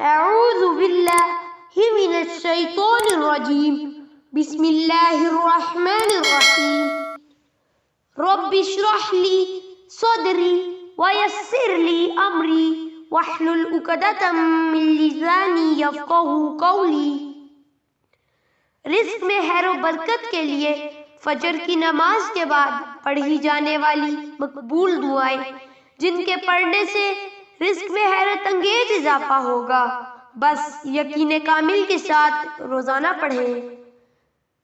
أعوذ بالله من الشيطان الرجيم بسم الله الرحمن الرحيم رب اشرح لي صدري ويسر لي أمري واحلل عقدة من لساني يفقهوا قولي۔ رزق میں خیر و برکت کے لیے فجر کی نماز کے بعد پڑھی جانے والی مقبول دعائیں جن کے پڑھنے سے رزق میں حیرت انگیز اضافہ ہوگا، بس یقین کامل کے ساتھ روزانہ پڑھیں۔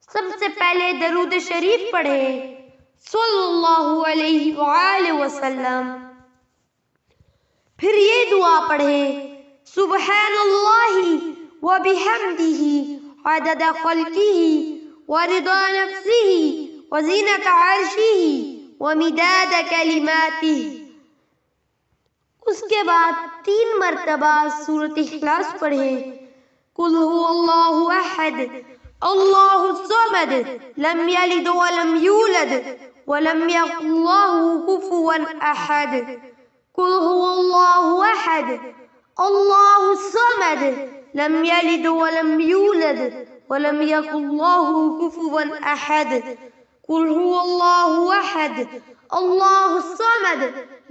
سب سے پہلے درود شریف پڑھیں صلی اللہ علیہ وآلہ وسلم، پھر یہ دعا پڑھیں سبحان اللہ وبحمدہ عدد خلقہ ورضا نفسہ وزینۃ عرشہ ومداد کلماتہ۔ اس کے بعد 3 مرتبہ سورۃ اخلاص پڑھیں قل هو اللہ احد اللہ الصمد لم یلد ولم یولد ولم یکن له کفوا احد۔ قل هو اللہ احد اللہ الصمد لم یلد ولم یولد ولم یکن له کفوا احد۔ قل هو اللہ احد اللہ الصمد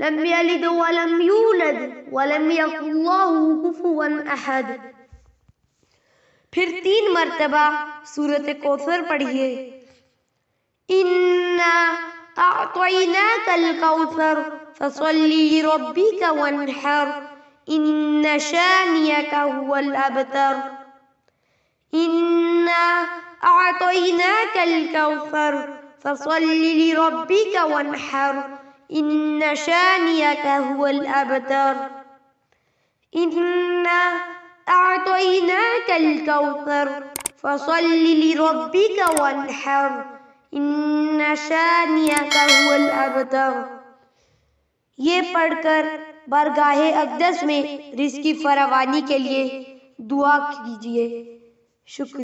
لم یلد ولم یولد ولم یکن له کفوا احد۔ پھر 3 مرتبہ سورۃ کوثر پڑھیے انا اعطیناک الکوثر فصل لربک وانحر ان شانئک هو الابتر۔ انا اعطیناک الکوثر فصل لربک وانحر ان شانئک هو الابتر۔ انا اعطیناک الکوثر فصل لربک وانحر ان شانئک هو الابتر۔ یہ پڑھ کر بارگاہ اقدس میں رزق کی فراوانی کے لیے دعا کیجیے۔ شکریہ۔